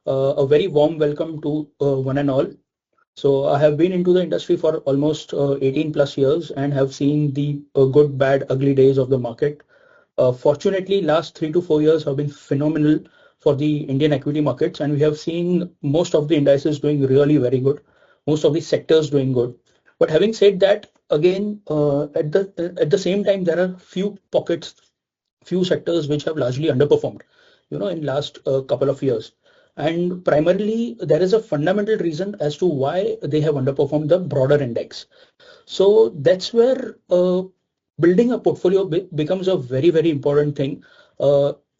A very warm welcome to one and all. So I have been into the industry for almost 18 plus years and have seen the good, bad, ugly days of the market. Fortunately, last 3 to 4 years have been phenomenal for the Indian equity markets, and we have seen most of the indices doing really very good, most of the sectors doing good. But having said that, again, at the same time, there are few pockets, few sectors which have largely underperformed, in last couple of years. And primarily, there is a fundamental reason as to why they have underperformed the broader index. So that's where building a portfolio becomes a very, very important thing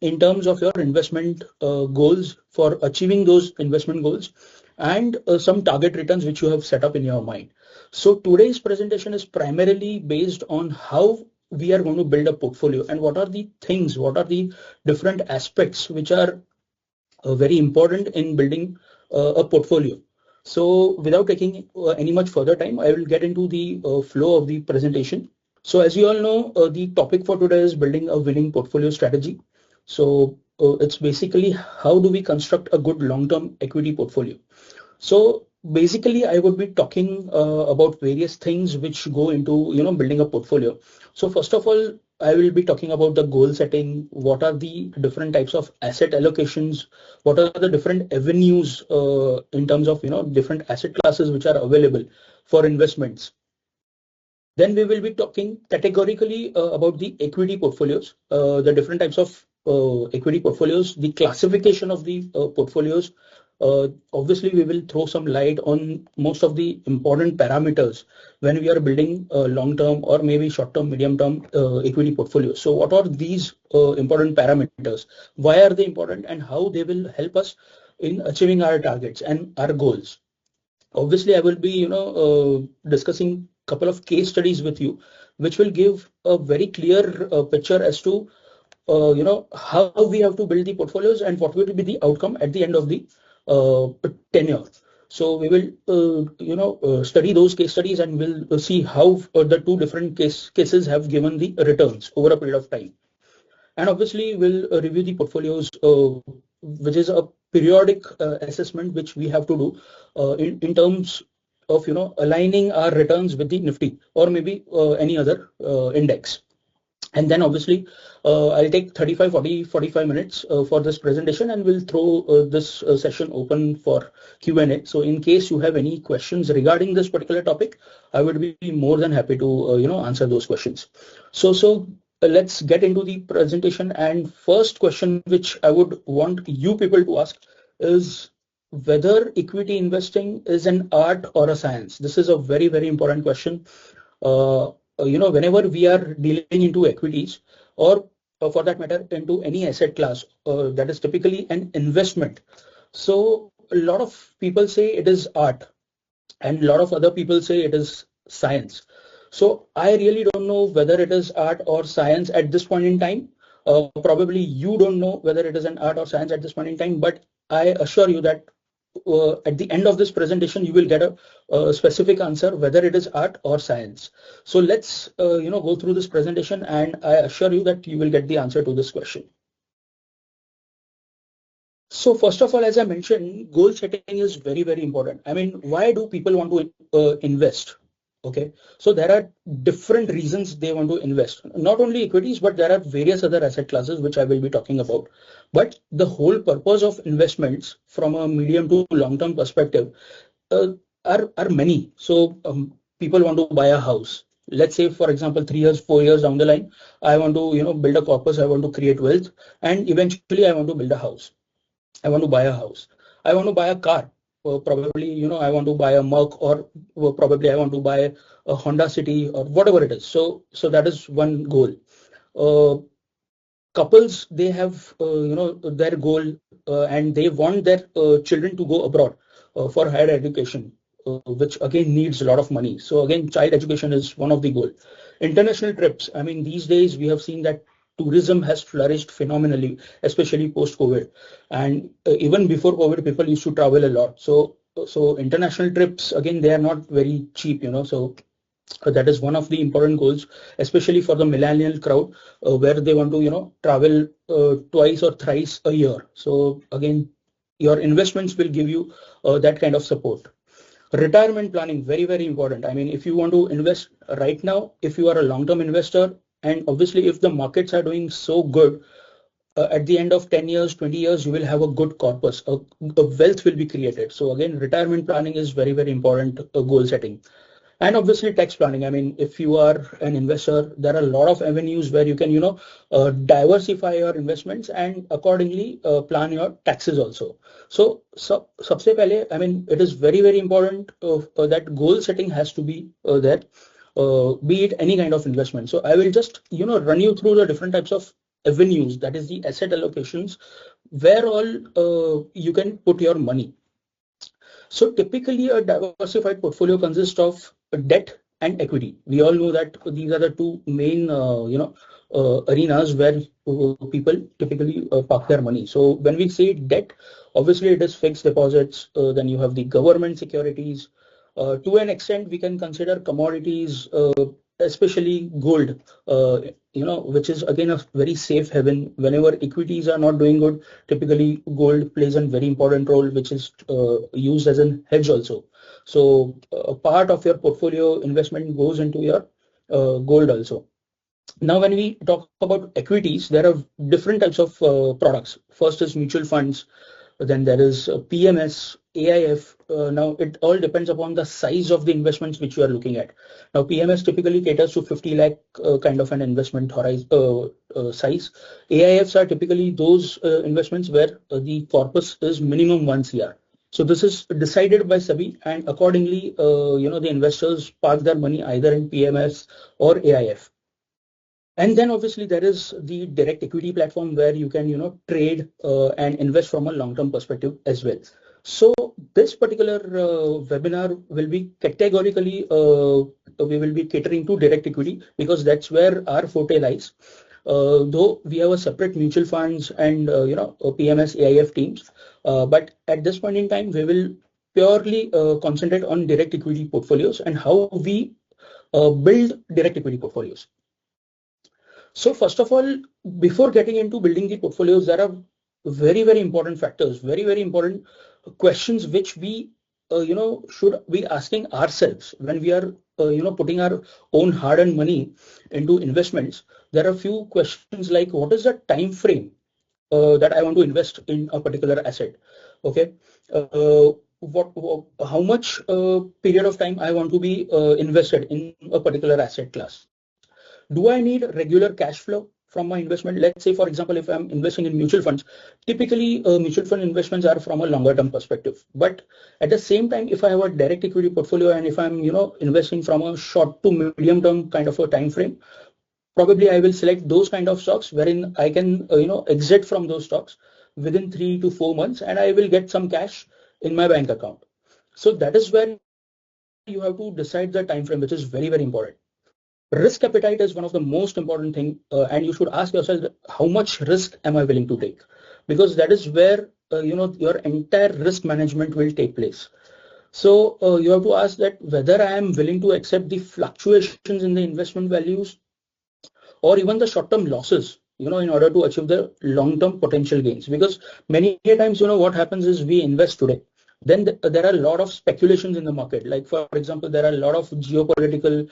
in terms of your investment goals for achieving those investment goals and some target returns which you have set up in your mind. So today's presentation is primarily based on how we are going to build a portfolio and what are the things, what are the different aspects which are very important in building a portfolio. So without taking any much further time, I will get into the flow of the presentation. So as you all know, the topic for today is building a winning portfolio strategy. So it's basically how do we construct a good long-term equity portfolio. So basically, I would be talking about various things which go into building a portfolio. So first of all, I will be talking about the goal setting. What are the different types of asset allocations? What are the different avenues in terms of different asset classes which are available for investments? Then we will be talking categorically about the equity portfolios, the different types of equity portfolios, the classification of the portfolios. Obviously, we will throw some light on most of the important parameters when we are building long-term or maybe short-term, medium-term equity portfolios. So what are these important parameters? Why are they important and how they will help us in achieving our targets and our goals? Obviously, I will be, discussing a couple of case studies with you, which will give a very clear picture as to, how we have to build the portfolios and what will be the outcome at the end of the tenure. So we will, study those case studies and we'll see how the two different cases have given the returns over a period of time. And obviously, we'll review the portfolios, which is a periodic assessment which we have to do in terms of aligning our returns with the Nifty or maybe any other index. And then obviously, I'll take 35, 40, 45 minutes for this presentation and we'll throw this session open for Q&A. So in case you have any questions regarding this particular topic, I would be more than happy to, answer those questions. So let's get into the presentation. And first question which I would want you people to ask is whether equity investing is an art or a science. This is a very, very important question. Whenever we are dealing into equities or for that matter into any asset class that is typically an investment. So a lot of people say it is art and a lot of other people say it is science. So I really don't know whether it is art or science at this point in time. Probably you don't know whether it is an art or science at this point in time, but I assure you that at the end of this presentation, you will get a specific answer whether it is art or science. So let's go through this presentation, and I assure you that you will get the answer to this question. So first of all, as I mentioned, goal setting is very, very important. I mean, why do people want to invest? Okay, so there are different reasons they want to invest, not only equities, but there are various other asset classes which I will be talking about. But the whole purpose of investments from a medium to long-term perspective are many. So people want to buy a house. Let's say, for example, 3 years, 4 years down the line, I want to build a corpus, I want to create wealth, and eventually I want to build a house. I want to buy a house. I want to buy a car. Probably, I want to buy a Merc or probably I want to buy a Honda City or whatever it is. So that is one goal. Couples, they have, their goal and they want their children to go abroad for higher education, which again needs a lot of money. So again, child education is one of the goal. International trips. I mean, these days we have seen that tourism has flourished phenomenally, especially post-COVID. And even before COVID, people used to travel a lot. So international trips, again, they are not very cheap, so that is one of the important goals, especially for the millennial crowd, where they want to, travel twice or thrice a year. So again, your investments will give you that kind of support. Retirement planning, very, very important. I mean, if you want to invest right now, if you are a long-term investor, and obviously if the markets are doing so good, at the end of 10 years, 20 years, you will have a good corpus, a wealth will be created. So again, retirement planning is very, very important goal setting. And obviously tax planning. I mean, if you are an investor, there are a lot of avenues where you can, diversify your investments and accordingly plan your taxes also. So सबसे पहले, I mean, it is very, very important that goal setting has to be there, be it any kind of investment. So I will just, run you through the different types of avenues, that is the asset allocations, where all you can put your money. So typically a diversified portfolio consists of debt and equity. We all know that these are the two main, arenas where people typically park their money. So when we say debt, obviously it is fixed deposits. Then you have the government securities. To an extent, we can consider commodities, especially gold, which is again a very safe haven. Whenever equities are not doing good, typically gold plays a very important role, which is used as a hedge also. So a part of your portfolio investment goes into your gold also. Now, when we talk about equities, there are different types of products. First is mutual funds. Then there is PMS, AIF. Now it all depends upon the size of the investments which you are looking at. Now PMS typically caters to 50 lakh kind of an investment horizon size. AIFs are typically those investments where the corpus is minimum 1 CR. So this is decided by SEBI, and accordingly, the investors park their money either in PMS or AIF. And then obviously there is the direct equity platform where you can, trade and invest from a long-term perspective as well. So this particular webinar will be categorically, we will be catering to direct equity because that's where our forte lies. Though we have a separate mutual funds and, PMS AIF teams, but at this point in time, we will purely concentrate on direct equity portfolios and how we build direct equity portfolios. So first of all, before getting into building the portfolios, there are very, very important factors, very, very important questions which we, should be asking ourselves when we are, putting our own hard-earned money into investments. There are a few questions like, what is the time frame that I want to invest in a particular asset? Okay. How much period of time I want to be invested in a particular asset class? Do I need regular cash flow from my investment? Let's say, for example, if I'm investing in mutual funds, typically mutual fund investments are from a longer term perspective. But at the same time, if I have a direct equity portfolio and if I'm, investing from a short to medium term kind of a time frame, probably I will select those kind of stocks wherein I can, exit from those stocks within 3 to 4 months and I will get some cash in my bank account. So that is where you have to decide the time frame, which is very, very important. Risk appetite is one of the most important thing, and you should ask yourself how much risk am I willing to take, because that is where your entire risk management will take place. So you have to ask that whether I am willing to accept the fluctuations in the investment values or even the short-term losses, in order to achieve the long-term potential gains. Because many times, what happens is we invest today. Then there are a lot of speculations in the market. Like for example, there are a lot of geopolitical,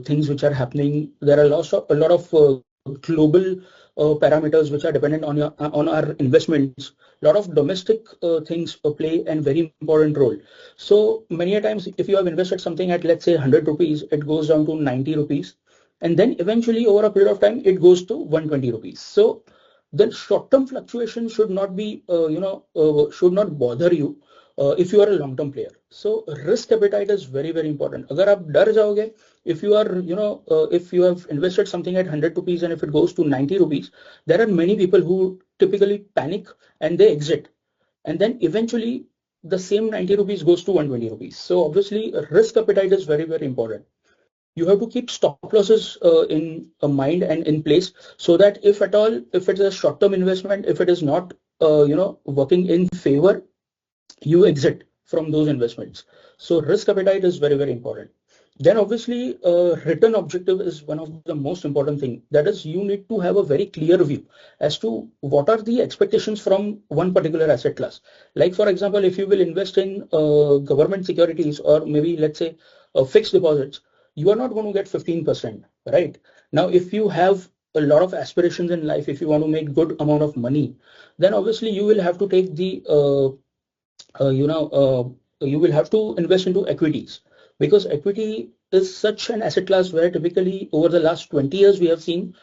things which are happening. There are a lot of global parameters which are dependent on our investments. A lot of domestic things play a very important role. So many times, if you have invested something at, let's say, 100 rupees, it goes down to 90 rupees, and then eventually over a period of time, it goes to 120 rupees. So then short-term fluctuation should not be, should not bother you if you are a long-term player. So risk appetite is very, very important. अगर आप डर जाओगे, if you are, if you have invested something at 100 rupees and if it goes to 90 rupees, there are many people who typically panic and they exit. And then eventually the same 90 rupees goes to 120 rupees. So obviously risk appetite is very, very important. You have to keep stop losses in mind and in place, so that if at all, if it's a short-term investment, if it is not, working in favor, you exit from those investments. So risk appetite is very, very important. Then obviously return objective is one of the most important thing. That is, you need to have a very clear view as to what are the expectations from one particular asset class. Like for example, if you will invest in government securities, or maybe let's say fixed deposits, you are not going to get 15%, right? Now, if you have a lot of aspirations in life, if you want to make good amount of money, then obviously you will have to take the you will have to invest into equities, because equity is such an asset class where typically over the last 20 years we have seen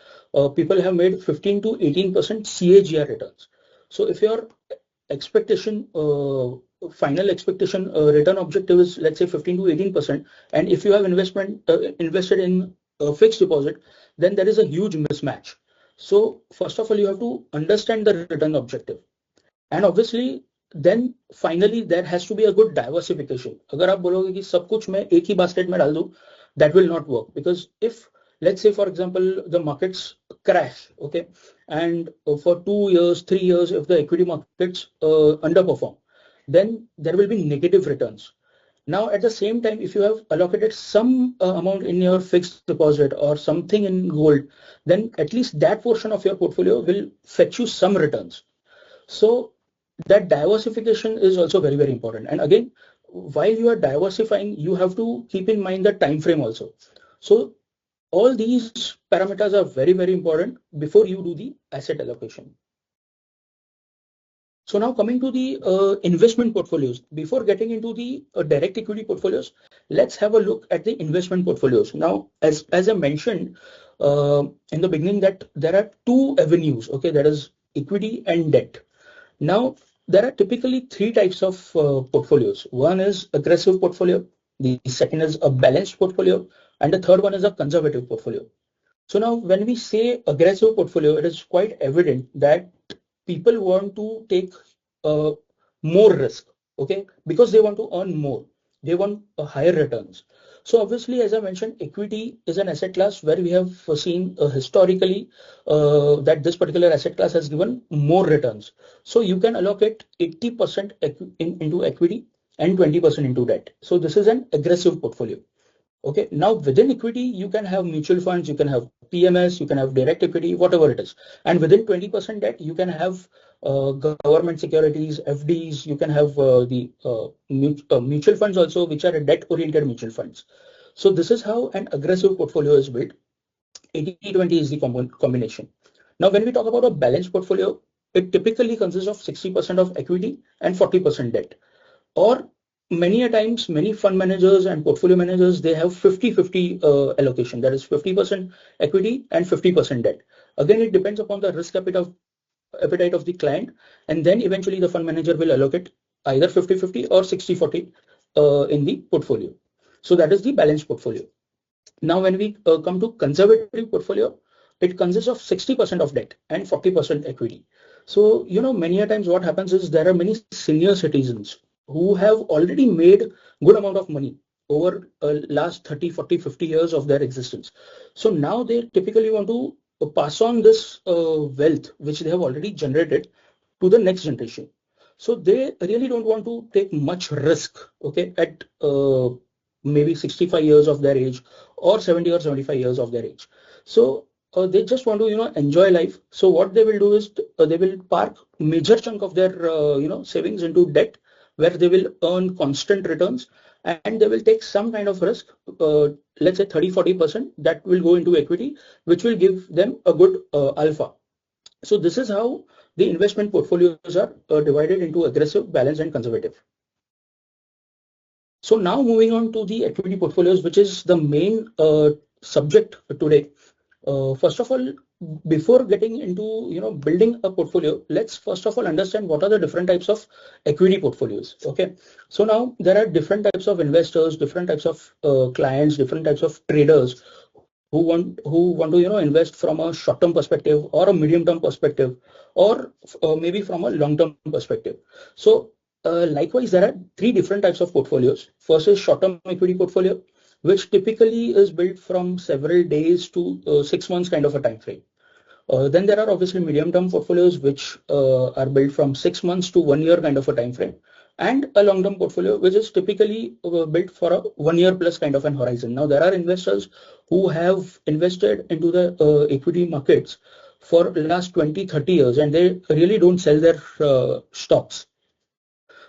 people have made 15 to 18% CAGR returns. So if your expectation final expectation return objective is, let's say, 15 to 18%, and if you have invested in a fixed deposit, then there is a huge mismatch. So first of all, you have to understand the return objective, and obviously then finally there has to be a good diversification. अगर आप बोलोगे कि सब कुछ मैं एक ही basket में डाल दूं, that will not work, because if, let's say for example, the markets crash, okay, and for 2 years 3 years if the equity markets underperform, then there will be negative returns. Now at the same time, if you have allocated some amount in your fixed deposit or something in gold, then at least that portion of your portfolio will fetch you some returns. So that diversification is also very, very important. And again, while you are diversifying, you have to keep in mind the time frame also. So all these parameters are very, very important before you do the asset allocation. So now coming to the investment portfolios, before getting into the direct equity portfolios, let's have a look at the investment portfolios. Now, as I mentioned in the beginning, that there are two avenues, okay, that is equity and debt. Now, there are typically three types of portfolios. One is aggressive portfolio, the second is a balanced portfolio, and the third one is a conservative portfolio. So now when we say aggressive portfolio, it is quite evident that people want to take uh, more risk, okay, because they want to earn more. They want higher returns. So obviously, as I mentioned, equity is an asset class where we have seen historically that this particular asset class has given more returns. So you can allocate 80% into equity and 20% into debt. So this is an aggressive portfolio. Okay, now within equity, you can have mutual funds, you can have PMS, you can have direct equity, whatever it is. And within 20% debt, you can have government securities, FDs, you can have mutual funds also, which are debt-oriented mutual funds. So this is how an aggressive portfolio is built. 80-20 is the combination. Now, when we talk about a balanced portfolio, it typically consists of 60% of equity and 40% debt. Or many a times, many fund managers and portfolio managers, they have 50-50 allocation. That is 50% equity and 50% debt. Again, it depends upon the risk appetite of the client, and then eventually the fund manager will allocate either 50-50 or 60-40 in the portfolio. So that is the balanced portfolio. Now, when we come to conservative portfolio, it consists of 60% of debt and 40% equity. So, many a times what happens is there are many senior citizens who have already made good amount of money over last 30, 40, 50 years of their existence. So now they typically want to pass on this wealth which they have already generated to the next generation. So they really don't want to take much risk, okay, at maybe 65 years of their age or 70 or 75 years of their age. So they just want to enjoy life. So what they will do is they will park major chunk of their savings into debt, where they will earn constant returns, and they will take some kind of risk, let's say 30-40%, that will go into equity, which will give them a good alpha. So this is how the investment portfolios are divided into aggressive, balanced, and conservative. So now moving on to the equity portfolios, which is the main subject today. First of all, before getting into building a portfolio, let's first of all understand what are the different types of equity portfolios. Okay, so now there are different types of investors, different types of clients, different types of traders who want to invest from a short-term perspective or a medium-term perspective, or maybe from a long-term perspective. So likewise, there are three different types of portfolios. First is short-term equity portfolio, which typically is built from several days to 6 months kind of a time frame. Then there are obviously medium-term portfolios which are built from 6 months to 1 year kind of a time frame. and a long-term portfolio, which is typically built for a 1 year plus kind of an horizon. Now, there are investors who have invested into the equity markets for the last 20, 30 years, and they really don't sell their stocks.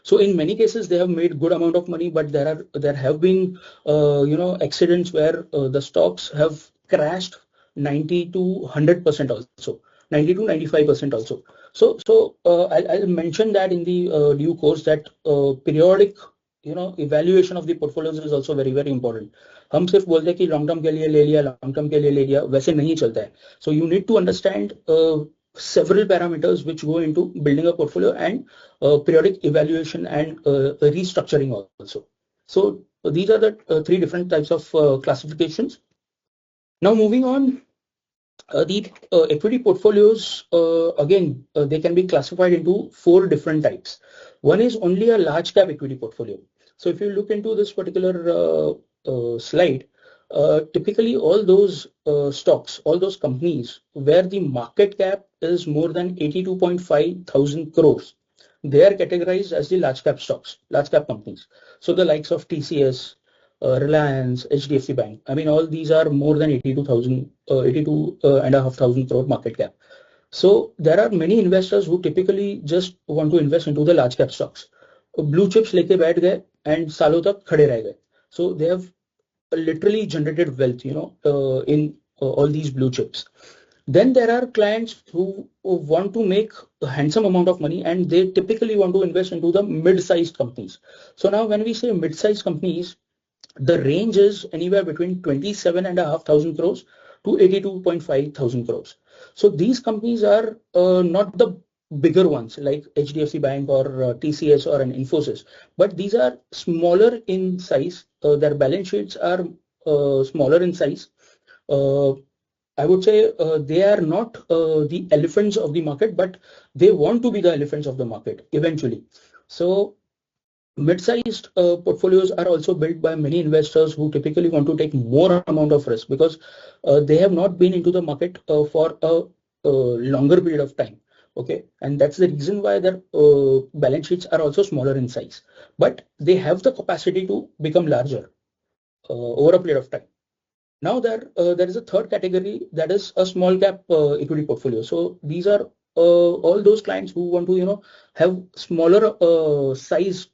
So in many cases, they have made good amount of money, but there have been accidents where the stocks have crashed 90 to 100% also, 90 to 95% also. So I'll mention that in the due course, that periodic evaluation of the portfolios is also very very important. हम सिर्फ बोलते हैं कि long term के लिए ले लिया, long term के लिए ले लिया, वैसे नहीं चलता है. So you need to understand several parameters which go into building a portfolio, and periodic evaluation and restructuring also. So these are the three different types of classifications. Now moving on, the equity portfolios, again, they can be classified into 4 different types. One is only a large cap equity portfolio. So if you look into this particular slide, typically all those stocks, all those companies where the market cap is more than 82.5 thousand crores, they are categorized as the large cap stocks, large cap companies. So the likes of TCS, Reliance, HDFC Bank. I mean, all these are more than 82.5 thousand crore market cap. So there are many investors who typically just want to invest into the large cap stocks. Blue chips लेके बैठ गए and सालों तक खड़े रह गए. So they have literally generated wealth, in all these blue chips. Then there are clients who want to make a handsome amount of money, and they typically want to invest into the mid-sized companies. So now when we say mid-sized companies, the range is anywhere between 27.5 thousand crores to 82.5 thousand crores. So these companies are not the bigger ones like HDFC Bank or TCS or an Infosys, but these are smaller in size. Their balance sheets are smaller in size. I would say they are not the elephants of the market, but they want to be the elephants of the market eventually. So mid-sized portfolios are also built by many investors who typically want to take more amount of risk, because they have not been into the market for a longer period of time. Okay, and that's the reason why their balance sheets are also smaller in size, but they have the capacity to become larger over a period of time. Now there is a third category, that is a small cap equity portfolio. So these are all those clients who want to have smaller size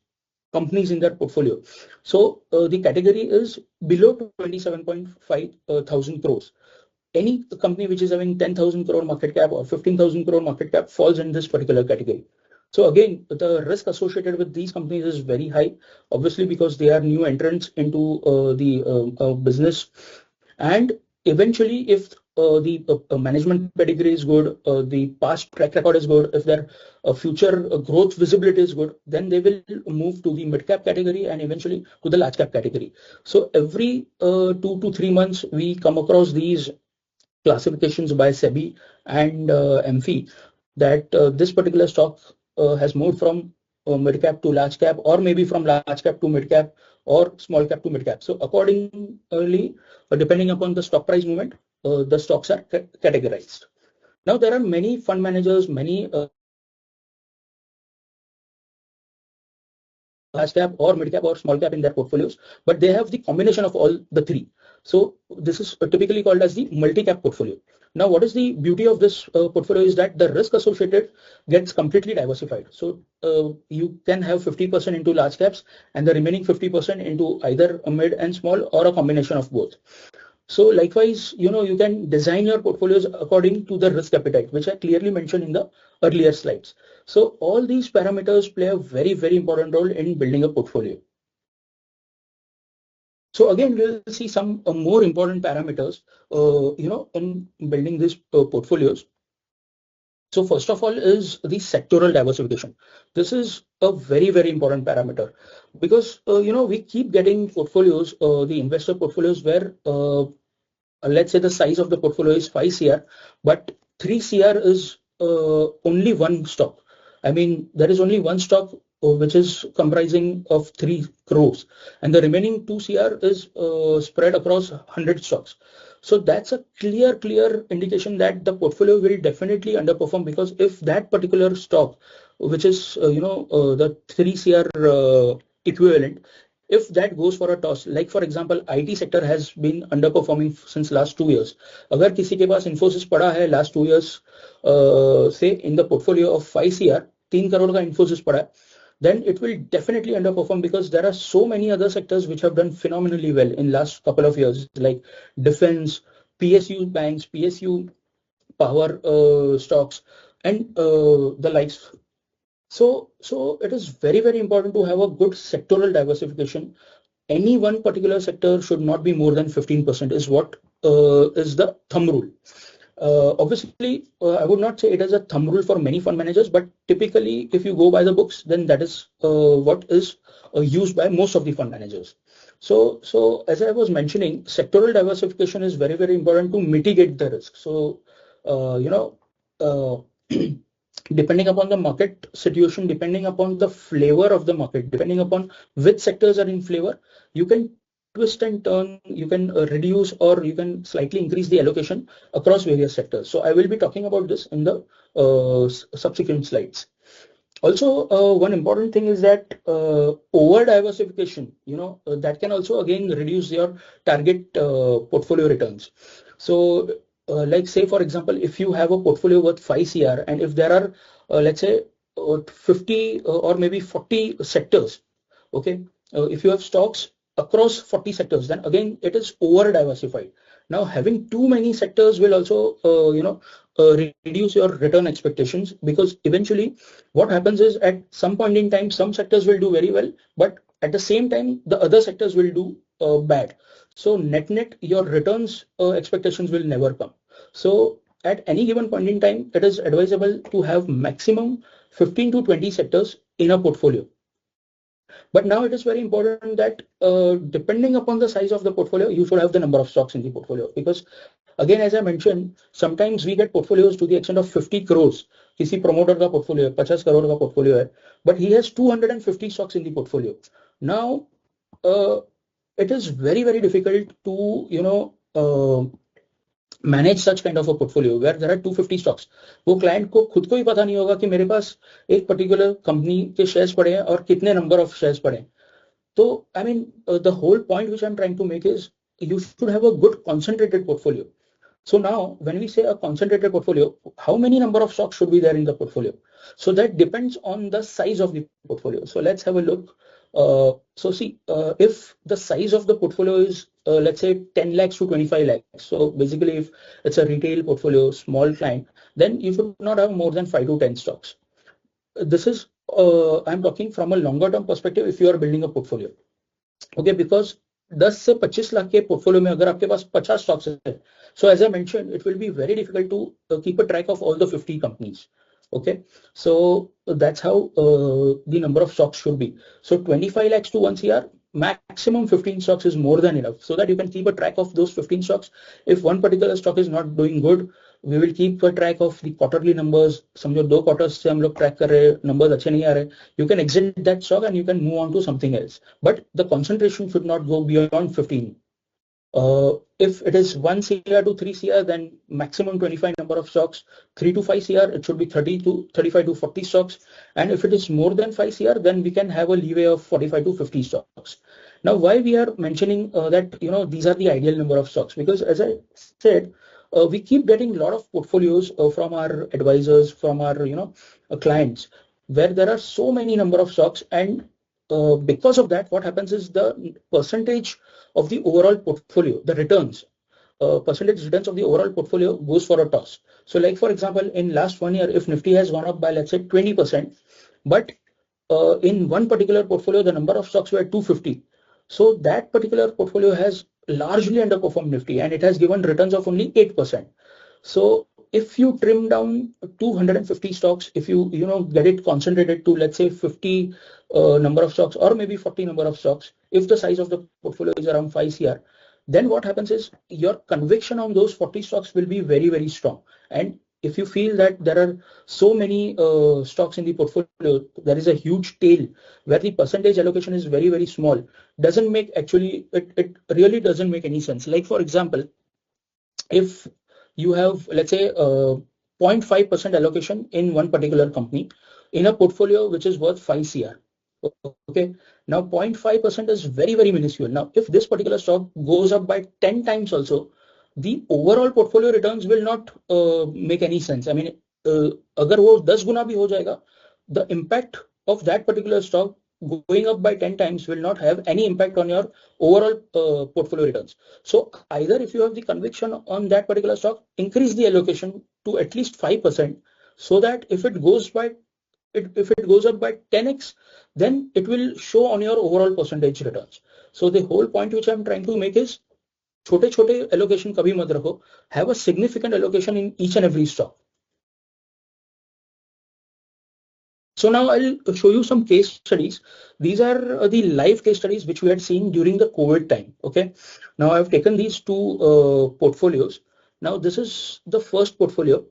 companies in their portfolio. So the category is below 27.5 thousand crores. Any company which is having 10,000 crore market cap or 15,000 crore market cap falls in this particular category. So again, the risk associated with these companies is very high, obviously, because they are new entrants into the business. And eventually, if the management pedigree is good, the past track record is good, if their future growth visibility is good, then they will move to the mid cap category and eventually to the large cap category. So every 2 to 3 months, we come across these classifications by SEBI and MFI that this particular stock has moved from mid cap to large cap, or maybe from large cap to mid cap, or small cap to mid cap. So accordingly, depending upon the stock price movement, the stocks are categorized. Now there are many fund managers, many large cap or mid cap or small cap in their portfolios, but they have the combination of all the three. So this is typically called as the multi-cap portfolio. Now, what is the beauty of this portfolio is that the risk associated gets completely diversified. So you can have 50% into large caps and the remaining 50% into either a mid and small, or a combination of both. So likewise, you can design your portfolios according to the risk appetite, which I clearly mentioned in the earlier slides. So all these parameters play a very, very important role in building a portfolio. So again, we'll see some more important parameters, in building these portfolios. So first of all is the sectoral diversification. This is a very, very important parameter, because we keep getting portfolios, the investor portfolios where let's say the size of the portfolio is 5 CR, but 3 CR is only one stock. I mean, there is only one stock which is comprising of 3 crores, and the remaining 2 CR is spread across 100 stocks. So that's a clear indication that the portfolio will definitely underperform, because if that particular stock, which is the 3 CR equivalent, if that goes for a toss, like for example IT sector has been underperforming since last 2 years. अगर किसी के पास Infosys पड़ा है last 2 years, say in the portfolio of 5 CR, 3 crore का Infosys पड़ा है, then it will definitely underperform, because there are so many other sectors which have done phenomenally well in last couple of years, like defense, PSU banks, PSU power stocks, and the likes. So it is very important to have a good sectoral diversification. Any one particular sector should not be more than 15% is what is the thumb rule. Obviously, I would not say it is a thumb rule for many fund managers, but typically, if you go by the books, then that is what is used by most of the fund managers. So as I was mentioning, sectoral diversification is very important to mitigate the risk. So, uh, depending upon the market situation, depending upon the flavor of the market, depending upon which sectors are in flavor, you can twist and turn, you can reduce or you can slightly increase the allocation across various sectors. So I will be talking about this in the subsequent slides. Also, one important thing is that over diversification, that can also again reduce your target portfolio returns. So, like say for example, if you have a portfolio worth 5 CR, and if there are let's say 50 or maybe 40 sectors, okay, if you have stocks across 40 sectors, then again it is over diversified. Now having too many sectors will also reduce your return expectations, because eventually what happens is at some point in time some sectors will do very well, but at the same time the other sectors will do bad. So net your returns expectations will never come. So at any given point in time, it is advisable to have maximum 15 to 20 sectors in a portfolio. But now it is very important that depending upon the size of the portfolio, you should have the number of stocks in the portfolio, because again, as I mentioned, sometimes we get portfolios to the extent of 50 crores. किसी promoter का portfolio है, 50 crore का portfolio है, but he has 250 stocks in the portfolio. Now, it is very difficult to manage such kind of a portfolio where there are 250 stocks. वो client को खुद को ही पता नहीं होगा कि मेरे पास एक particular company के shares पड़े हैं और कितने number of shares पड़े हैं. So I mean, the whole point which I'm trying to make is you should have a good concentrated portfolio. So now when we say a concentrated portfolio, how many number of stocks should be there in the portfolio? So that depends on the size of the portfolio. So let's have a look. So see, if the size of the portfolio is let's say 10 lakhs to 25 lakhs. So basically if it's a retail portfolio, small client, then you should not have more than 5 to 10 stocks. This is I'm talking from a longer term perspective if you are building a portfolio. Okay, because 10 से 25 लाख के portfolio में अगर आपके पास 50 stocks है, so as I mentioned, it will be very difficult to keep a track of all the 50 companies. Okay, so that's how the number of stocks should be. So 25 lakhs to 1 CR, maximum 15 stocks is more than enough, so that you can keep a track of those 15 stocks. If one particular stock is not doing good, we will keep a track of the quarterly numbers. समझो 2 quarters से हम लोग track कर रहे हैं, numbers अच्छे नहीं आ रहे, you can exit that stock and you can move on to something else. But the concentration should not go beyond 15. If it is 1 CR to 3 CR, then maximum 25 number of stocks. 3 to 5 CR, it should be 30 to 35 to 40 stocks. And if it is more than 5 CR, then we can have a leeway of 45 to 50 stocks. Now, why we are mentioning that these are the ideal number of stocks? Because as I said, we keep getting a lot of portfolios from our advisors, from our clients, where there are so many number of stocks, and because of that, what happens is the percentage of the overall portfolio, the returns, percentage returns of the overall portfolio goes for a toss. So like for example, in last 1 year, if Nifty has gone up by let's say 20%, but in one particular portfolio, the number of stocks were 250. So that particular portfolio has largely underperformed Nifty and it has given returns of only 8%. So if you trim down 250 stocks, if you get it concentrated to let's say 50 number of stocks or maybe 40 number of stocks, if the size of the portfolio is around 5 CR, then what happens is your conviction on those 40 stocks will be very strong. And if you feel that there are so many stocks in the portfolio, there is a huge tail where the percentage allocation is very small, doesn't make actually, it really doesn't make any sense. Like for example, if you have, let's say, 0.5% allocation in one particular company in a portfolio which is worth 5 CR. Okay, now 0.5% is very, very minuscule. Now, if this particular stock goes up by 10 times also, the overall portfolio returns will not make any sense. I mean, अगर वो 10 गुना भी हो जाएगा, the impact of that particular stock going up by 10 times will not have any impact on your overall portfolio returns. So either if you have the conviction on that particular stock, increase the allocation to at least 5%, so that if it goes up by 10x, then it will show on your overall percentage returns. So the whole point which I'm trying to make is छोटे छोटे allocation कभी मत रखो, have a significant allocation in each and every stock. So now I'll show you some case studies. These are the live case studies which we had seen during the COVID time. Okay. Now I've taken these two portfolios. Now this is the first portfolio.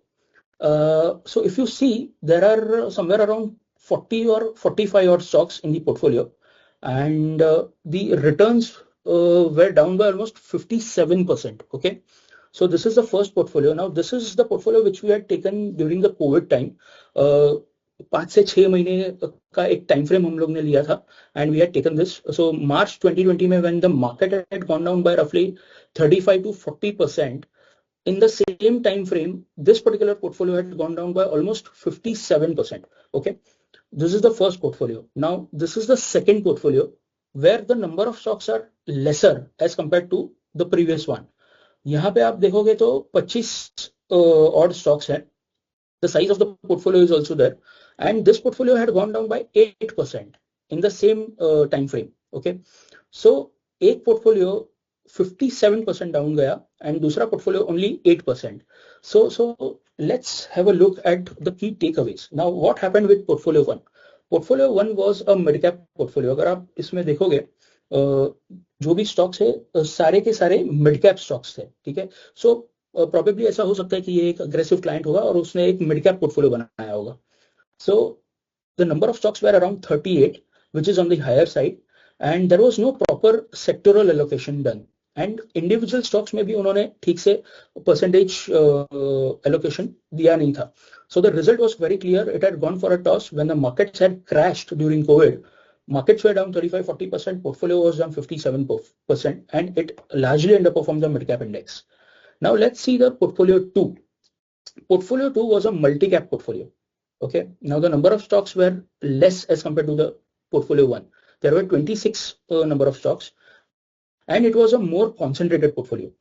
So if you see, there are somewhere around 40 or 45 odd stocks in the portfolio, and the returns were down by almost 57%. Okay. So this is the first portfolio. Now this is the portfolio which we had taken during the COVID time. 5 से 6 महीने का एक time frame हम लोग ने लिया था, and we had taken this. So March 2020 में when the market had gone down by roughly 35 to 40%, in the same time frame, this particular portfolio had gone down by almost 57%. Okay, this is the first portfolio. Now this is the second portfolio where the number of stocks are lesser as compared to the previous one. यहाँ पे आप देखोगे तो 25 odd stocks हैं. The size of the portfolio is also there, and this portfolio had gone down by 8% in the same time frame. Okay, so एक portfolio 57% down गया and दूसरा portfolio only 8%. So let's have a look at the key takeaways. Now what happened with portfolio one? Portfolio one was a mid cap portfolio. अगर आप इसमें देखोगे जो भी stocks है सारे के सारे मिड कैप स्टॉक्स थे. ठीक है, सो प्रॉबेबली ऐसा हो सकता है कि ये एक अग्रेसिव क्लाइंट होगा और उसने एक मिड कैप पोर्टफोलियो बनाया होगा. So the number of stocks were around 38, which is on the higher side, and there was no proper sectoral allocation done. And individual stocks में भी उन्होंने ठीक से percentage allocation दिया नहीं था. So the result was very clear. It had gone for a toss when the markets had crashed during COVID. Markets were down 35-40%, portfolio was down 57%, and it largely underperformed the mid cap index. Now let's see the portfolio 2. Portfolio 2 was a multi-cap portfolio. Okay, now the number of stocks were less as compared to the portfolio 1. There were 26 number of stocks, and it was a more concentrated portfolio.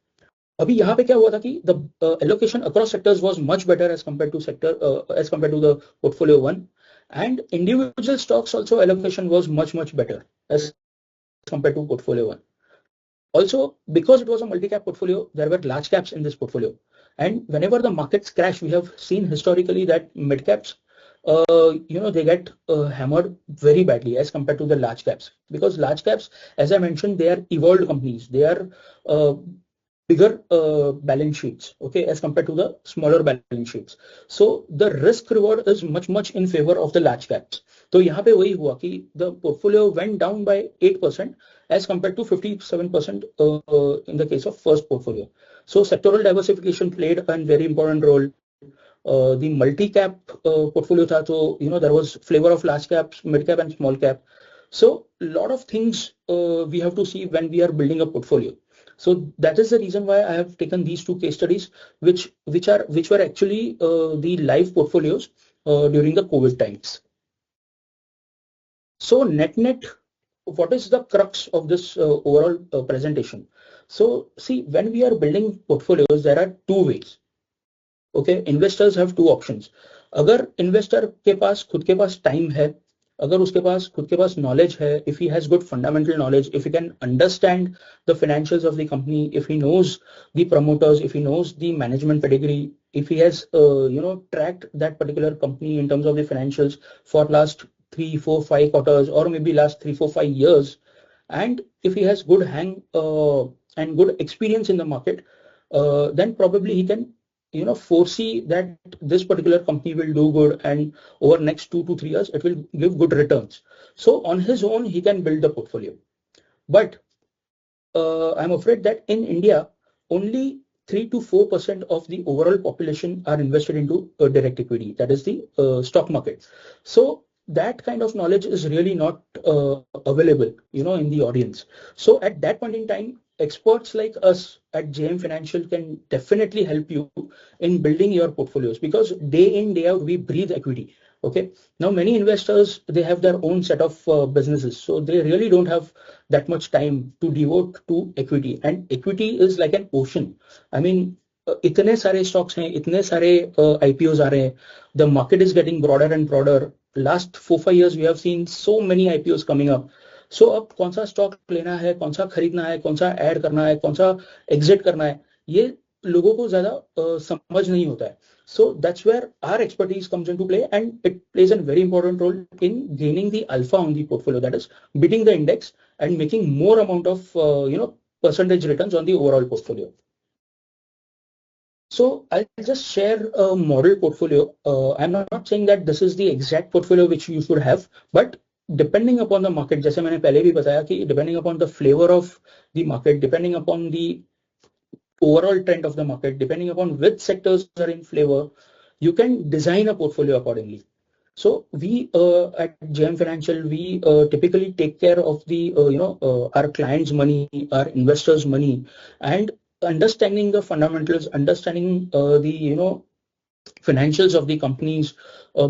अभी यहाँ पे क्या हुआ था कि the allocation across sectors was much better as compared to the portfolio 1, and individual stocks also allocation was much better as compared to portfolio 1. Also, because it was a multi-cap portfolio, there were large caps in this portfolio. And whenever the markets crash, we have seen historically that mid caps, they get hammered very badly as compared to the large caps. Because large caps, as I mentioned, they are evolved companies. They are bigger balance sheets, okay, as compared to the smaller balance sheets. So the risk reward is much in favor of the large caps. तो यहाँ पे वही हुआ कि the portfolio went down by 8% as compared to 57% in the case of first portfolio. So sectoral diversification played a very important role. The multi-cap portfolio था, so there was flavor of large caps, mid cap and small cap. So a lot of things we have to see when we are building a portfolio. So that is the reason why I have taken these two case studies, which were actually the live portfolios during the COVID times. So net, what is the crux of this overall presentation? So see, when we are building portfolios, there are two ways. Okay, investors have two options. अगर investor के पास खुद के पास time है, अगर उसके पास खुद के पास knowledge है, if he has good fundamental knowledge, if he can understand the financials of the company, if he knows the promoters, if he knows the management pedigree, if he has tracked that particular company in terms of the financials for last 3, 4, 5 quarters, or maybe last 3, 4, 5 years, and if he has good hang and good experience in the market, then probably he can foresee that this particular company will do good, and over next 2 to 3 years it will give good returns. So on his own he can build the portfolio. But I'm afraid that in India only 3 to 4% of the overall population are invested into direct equity, that is the stock market. So that kind of knowledge is really not available, in the audience. So at that point in time, experts like us at JM Financial can definitely help you in building your portfolios, because day in, day out, we breathe equity. Okay. Now, many investors, they have their own set of businesses, so they really don't have that much time to devote to equity. And equity is like an ocean. I mean, इतने सारे stocks हैं, इतने सारे IPOs आ रहे हैं. The market is getting broader and broader. Last 4-5 years, we have seen so many IPOs coming up. So अब कौन सा स्टॉक लेना है, कौन सा खरीदना है, कौन सा ऐड करना है, कौन सा एग्जिट करना है, ये लोगों को ज्यादा समझ नहीं होता है. So that's where our expertise comes into play, and it plays a very important role in gaining the alpha on the portfolio, that is beating the index and making more amount of percentage returns on the overall portfolio. So I'll just share a model portfolio. I'm not saying that this is the exact portfolio which you should have, but depending upon the market, जैसे मैंने पहले भी बताया कि depending upon the flavor of the market, depending upon the overall trend of the market, depending upon which sectors are in flavor, you can design a portfolio accordingly. So we at JM Financial, we typically take care of the our clients' money, our investors' money, and understanding the fundamentals, understanding the financials of the companies,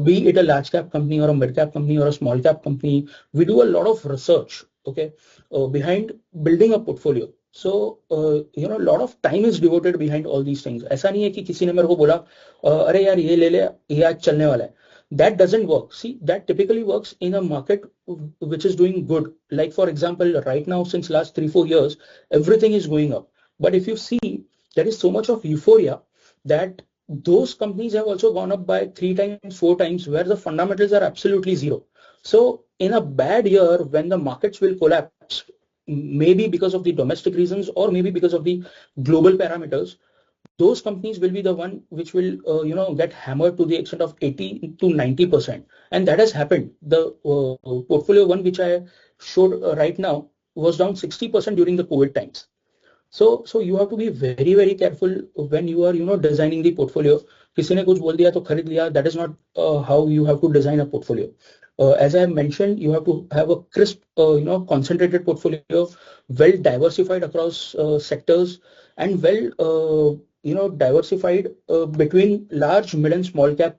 be it a large cap company or a mid cap company or a small cap company. We do a lot of research, okay, behind building a portfolio. So a lot of time is devoted behind all these things. ऐसा नहीं है कि किसी ने मेरे को बोला अरे यार ये ले ले, ये आज चलने वाला है. That doesn't work. See, that typically works in a market which is doing good. Like for example, right now, since last 3-4 years, everything is going up. But if you see, there is so much of euphoria that those companies have also gone up by 3 times, 4 times, where the fundamentals are absolutely zero. So in a bad year, when the markets will collapse, maybe because of the domestic reasons or maybe because of the global parameters, those companies will be the one which will get hammered to the extent of 80 to 90%. And that has happened. The portfolio one which I showed right now was down 60% during the COVID times. So you have to be very, very careful when you are designing the portfolio. किसी ने कुछ बोल दिया तो खरीद लिया. That is not how you have to design a portfolio. As I have mentioned, you have to have a crisp, concentrated portfolio, well diversified across sectors, and well, diversified between large, mid, and small cap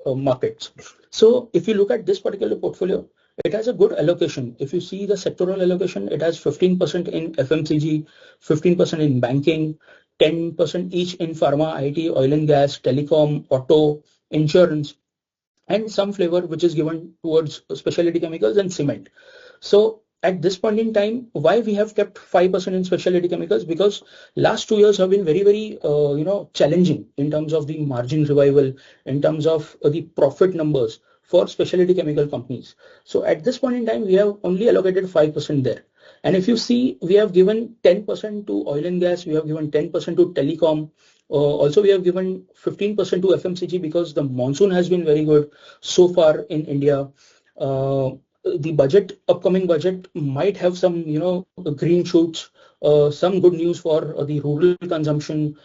markets. So if you look at this particular portfolio, it has a good allocation. If you see the sectoral allocation, it has 15% in FMCG, 15% in banking, 10% each in pharma, IT, oil and gas, telecom, auto, insurance, and some flavor which is given towards specialty chemicals and cement. So at this point in time, why we have kept 5% in specialty chemicals? Because last 2 years have been very, very challenging in terms of the margin revival, in terms of the profit numbers for specialty chemical companies. So at this point in time, we have only allocated 5% there. And if you see, we have given 10% to oil and gas, we have given 10% to telecom. Also, we have given 15% to FMCG because the monsoon has been very good so far in India. The upcoming budget might have some, green shoots, some good news for the rural consumption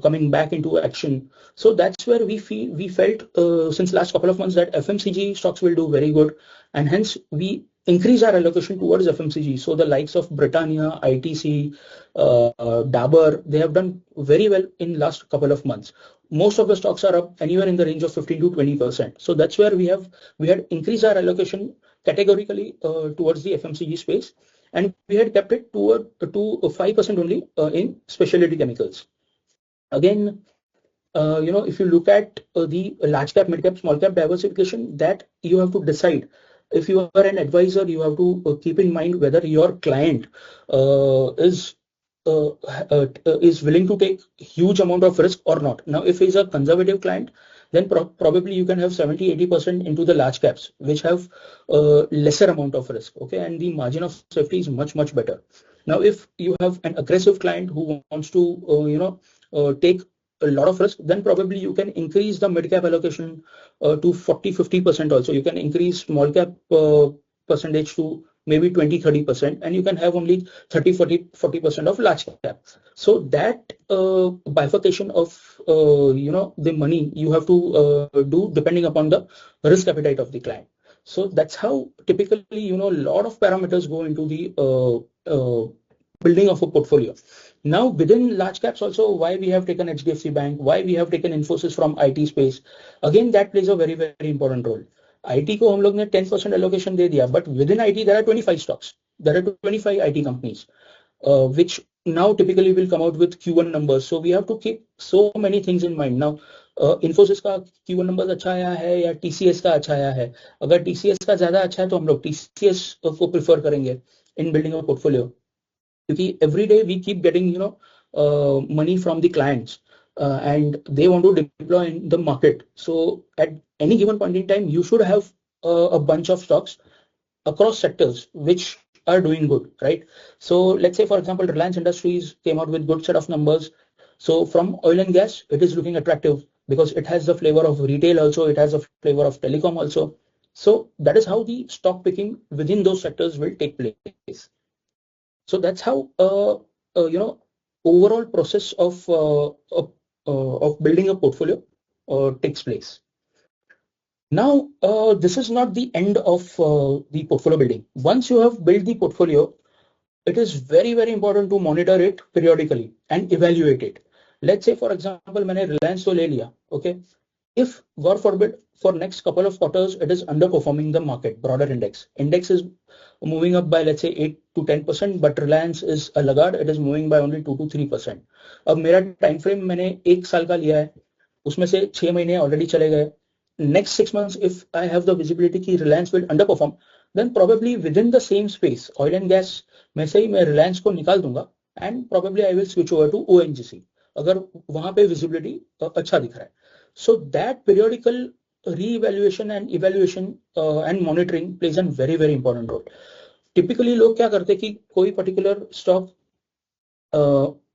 coming back into action. So that's where we felt since last couple of months that FMCG stocks will do very good, and hence we increase our allocation towards FMCG. So the likes of Britannia, ITC, Dabur, they have done very well in last couple of months. Most of the stocks are up anywhere in the range of 15 to 20%. So that's where we had increased our allocation categorically towards the FMCG space, and we had kept it to 5% only in specialty chemicals. Again, if you look at the large cap, mid cap, small cap diversification, that you have to decide. If you are an advisor, you have to keep in mind whether your client is willing to take huge amount of risk or not. Now, if he's a conservative client, then probably you can have 70-80% into the large caps, which have lesser amount of risk, okay, and the margin of safety is much, much better. Now, if you have an aggressive client who wants to take a lot of risk, then probably you can increase the mid cap allocation to 40-50% also. You can increase small cap percentage to maybe 20-30%, and you can have only 30-40% of large cap. So that bifurcation of the money you have to do depending upon the risk appetite of the client. So that's how typically a lot of parameters go into the building of a portfolio. Now within large caps also, why we have taken HDFC Bank, why we have taken Infosys from IT space, again that plays a very very important role. IT को हम लोग ने 10% allocation दे दिया, but within IT there are 25 stocks, there are 25 IT companies, which now typically will come out with Q1 numbers. So we have to keep so many things in mind. Now Infosys का Q1 numbers अच्छा आया है या TCS का अच्छा आया है? अगर TCS का ज्यादा अच्छा है तो हम लोग TCS को प्रेफर करेंगे in building a portfolio, क्योंकि every day we keep getting money from the clients, and they want to deploy in the market. So at any given point in time, you should have a bunch of stocks across sectors which are doing good, right? So let's say, for example, Reliance Industries came out with good set of numbers. So from oil and gas, it is looking attractive because it has the flavor of retail also, it has a flavor of telecom also. So that is how the stock picking within those sectors will take place. So that's how overall process of building a portfolio takes place. Now, this is not the end of the portfolio building. Once you have built the portfolio, it is very, very important to monitor it periodically and evaluate it. Let's say, for example, मैंने Reliance तो ले लिया, okay? If, God forbid, for next couple of quarters, it is underperforming the market, broader index. Index is moving up by, let's say, 8 to 10%, but Reliance is a laggard, it is moving by only 2 to 3%. अब मेरा time frame मैंने 1 साल का लिया है, उसमें से 6 महीने already चले गए. Next 6 months, if I have the visibility कि Reliance will underperform, then probably within the same space, oil and gas, में से ही मैं Reliance को निकाल दूंगा, and probably I will switch over to ONGC, अगर वहां पे visibility अच्छा दिख रहा है. So that periodical re-evaluation and evaluation and monitoring plays a very very important role. Typically लोग क्या करते हैं कि कोई particular stock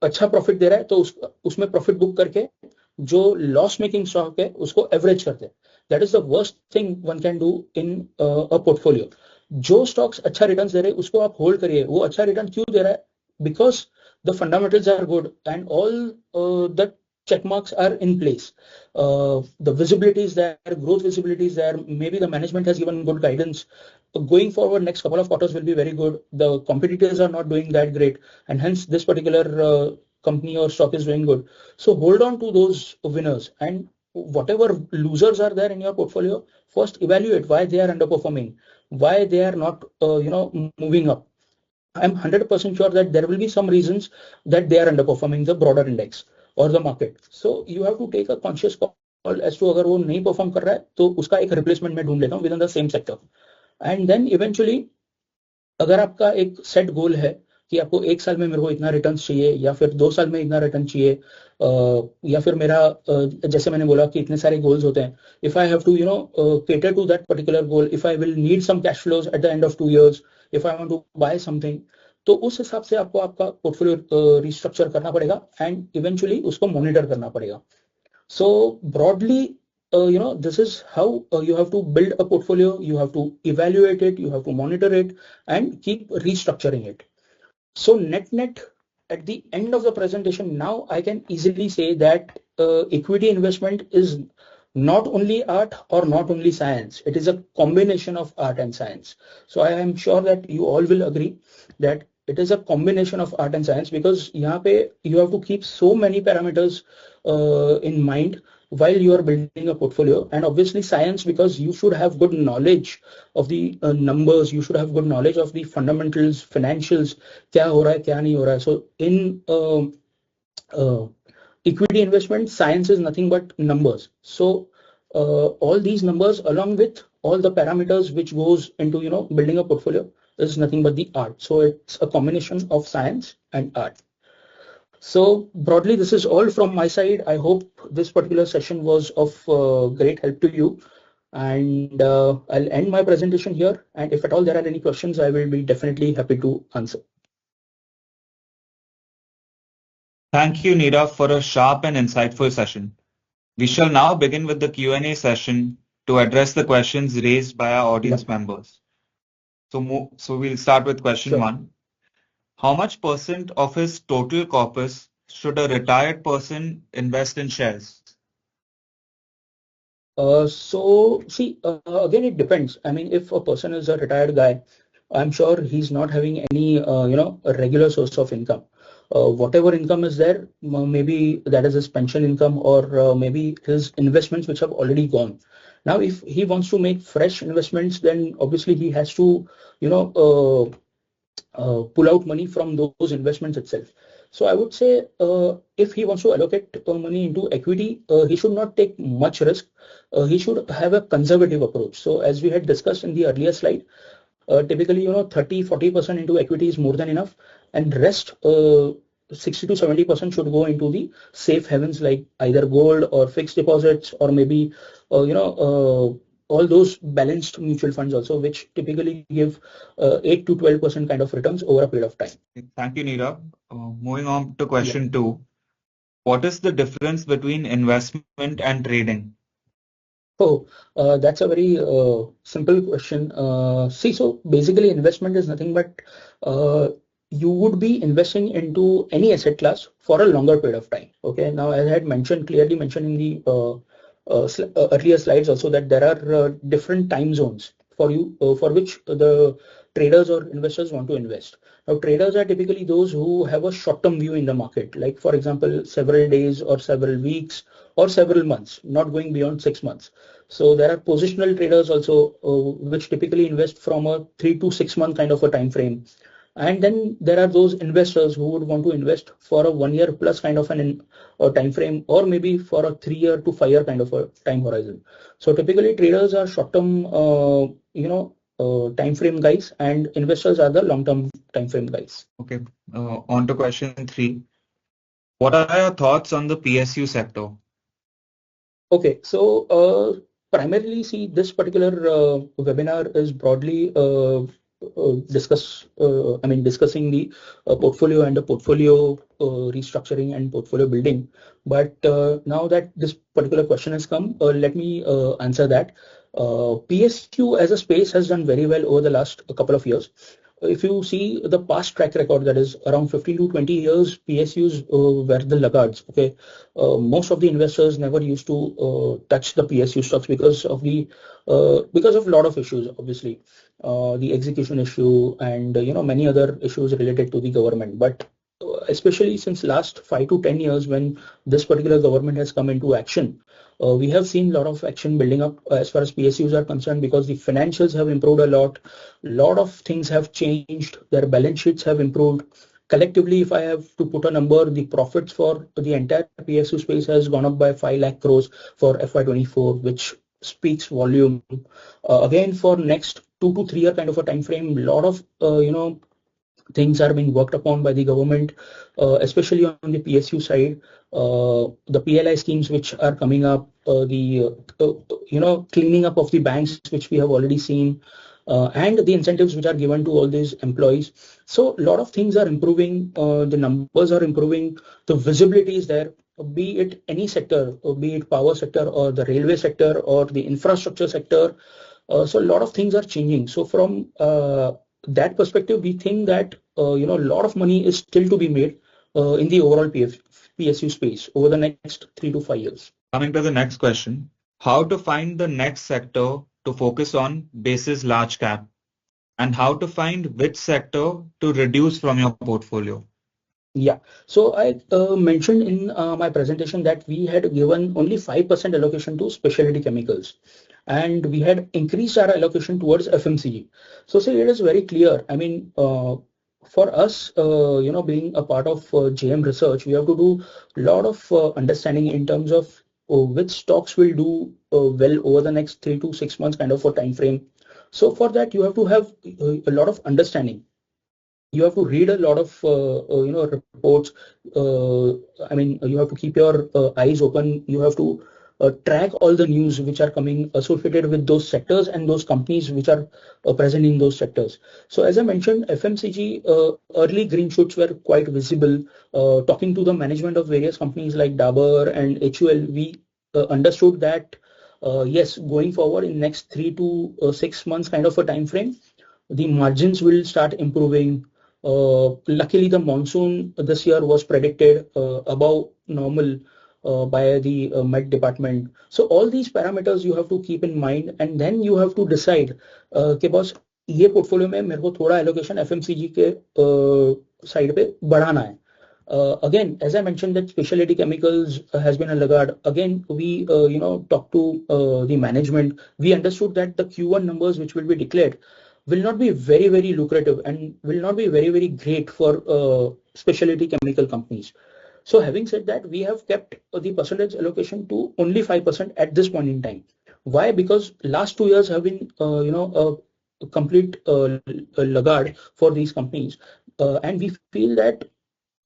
अच्छा प्रॉफिट दे रहा है तो उसमें प्रॉफिट बुक करके जो लॉस मेकिंग स्टॉक है उसको एवरेज करते हैं. That is the worst thing one can do in a portfolio. जो स्टॉक्स अच्छा रिटर्न दे रहे हैं उसको आप होल्ड करिए. वो अच्छा रिटर्न क्यों दे रहा है? Because the fundamentals are good and all the check marks are in place. The visibility is there, growth visibility is there, maybe the management has given good guidance. Going forward, next couple of quarters will be very good. The competitors are not doing that great, and hence this particular company or stock is doing good. So hold on to those winners, and whatever losers are there in your portfolio, first evaluate why they are underperforming, why they are not moving up. I'm 100% sure that there will be some reasons that they are underperforming the broader index or the market. So you have to take a conscious call as to अगर वो नहीं perform कर रहा है तो उसका एक replacement में ढूंढ लेता हूँ within the same sector. And then eventually अगर आपका एक सेट गोल है कि आपको 1 साल में मेरे को इतना रिटर्न चाहिए या फिर 2 साल में इतना रिटर्न चाहिए, या फिर मेरा जैसे मैंने बोला कि इतने सारे गोल्स होते हैं. If I have to cater to that particular goal, if I will need some cash flows at the end of 2 years, if I want to buy something, तो उस हिसाब से आपको आपका पोर्टफोलियो रिस्ट्रक्चर करना पड़ेगा एंड इवेंचुअली उसको monitor करना पड़ेगा. सो broadly this is how you have to build a portfolio. You have to evaluate it, you have to monitor it and keep restructuring it. So net at the end of the presentation, now I can easily say that equity investment is not only art or not only science. It is a combination of art and science. So I am sure that you all will agree that it is a combination of art and science, because यहाँ पे you have to keep so many parameters in mind while you are building a portfolio. And obviously science, because you should have good knowledge of the numbers, you should have good knowledge of the fundamentals, financials, क्या हो रहा है क्या नहीं हो रहा है. So in equity investment, science is nothing but numbers. So all these numbers along with all the parameters which goes into building a portfolio is nothing but the art. So it's a combination of science and art. So broadly, this is all from my side. I hope this particular session was of great help to you, and I'll end my presentation here, and if at all there are any questions, I will be definitely happy to answer. Thank you, Nirav, for a sharp and insightful session. We shall now begin with the Q&A session to address the questions raised by our audience members. So we'll start with question Sure. one. How much percent of his total corpus should a retired person invest in shares? So see, again, it depends. I mean, if a person is a retired guy, I'm sure he's not having any, a regular source of income. Whatever income is there, maybe that is his pension income or maybe his investments which have already gone. Now, if he wants to make fresh investments, then obviously he has to, you know, pull out money from those investments itself. So I would say if he wants to allocate money into equity, he should not take much risk. He should have a conservative approach. So as we had discussed in the earlier slide, typically 30-40% into equity is more than enough, and rest 60 to 70% should go into the safe havens like either gold or fixed deposits or maybe all those balanced mutual funds also, which typically give 8 to 12% kind of returns over a period of time. Thank you, Nirav. Moving on to Yeah. question two. What is the difference between investment and trading? Oh, that's a very simple question. See, so basically, investment is nothing but uh, you would be investing into any asset class for a longer period of time. Okay. Now, as I had mentioned, clearly mentioned in the earlier slides also that there are different time zones for you for which the traders or investors want to invest. Now, traders are typically those who have a short-term view in the market, like for example, several days or several weeks or several months, not going beyond 6 months. So there are positional traders also, which typically invest from a 3 to 6 month kind of a time frame. And then there are those investors who would want to invest for a 1 year plus kind of a time frame, or maybe for a 3 year to 5 year kind of a time horizon. So typically traders are short term, time frame guys, and investors are the long term time frame guys. Okay. On to question three. What are your thoughts on the PSU sector? Okay, so primarily, see, this particular webinar is broadly discussing the portfolio and the portfolio restructuring and portfolio building. But now that this particular question has come, let me answer that. PSU as a space has done very well over the last couple of years. If you see the past track record, that is around 15 to 20 years, PSUs were the laggards. Okay, most of the investors never used to touch the PSU stocks because of a lot of issues, obviously, the execution issue and many other issues related to the government. But especially since last 5 to 10 years, when this particular government has come into action, we have seen a lot of action building up as far as PSUs are concerned, because the financials have improved a lot. Lot of things have changed. Their balance sheets have improved. Collectively, if I have to put a number, the profits for the entire PSU space has gone up by 5 lakh crores for FY24, which speaks volume. Again, for next 2 to 3 year kind of a time frame, a lot of things are being worked upon by the government, especially on the PSU side. The PLI schemes which are coming up, the cleaning up of the banks which we have already seen, and the incentives which are given to all these employees. So a lot of things are improving. The numbers are improving. The visibility is there. Be it any sector, be it power sector or the railway sector or the infrastructure sector. So a lot of things are changing. So from that perspective, we think that a lot of money is still to be made in the overall PSU space over the next 3 to 5 years. Coming to the next question. How to find the next sector to focus on basis large cap, and how to find which sector to reduce from your portfolio? Yeah. So I mentioned in my presentation that we had given only 5% allocation to specialty chemicals, and we had increased our allocation towards FMCG. So say it is very clear. I mean, for us, being a part of JM Research, we have to do a lot of understanding in terms of which stocks will do well over the next 3 to 6 months kind of a time frame. So for that, you have to have a lot of understanding. You have to read a lot of reports. I mean, you have to keep your eyes open. You have to track all the news which are coming associated with those sectors and those companies which are present in those sectors. So as I mentioned, FMCG early green shoots were quite visible. Talking to the management of various companies like Dabur and HUL, we understood that yes, going forward in next 3 to 6 months kind of a time frame, the margins will start improving. Luckily, the monsoon this year was predicted above normal by the Met department. So all these parameters you have to keep in mind, and then you have to decide कि boss ये portfolio में मेरे को थोड़ा allocation FMCG के side पे बढ़ाना है. Again, as I mentioned, that specialty chemicals has been a laggard. Again, we talked to the management. We understood that the Q1 numbers which will be declared will not be very, very lucrative and will not be very, very great for specialty chemical companies. So having said that, we have kept the percentage allocation to only 5% at this point in time. Why? Because last 2 years have been, a complete laggard for these companies. And we feel that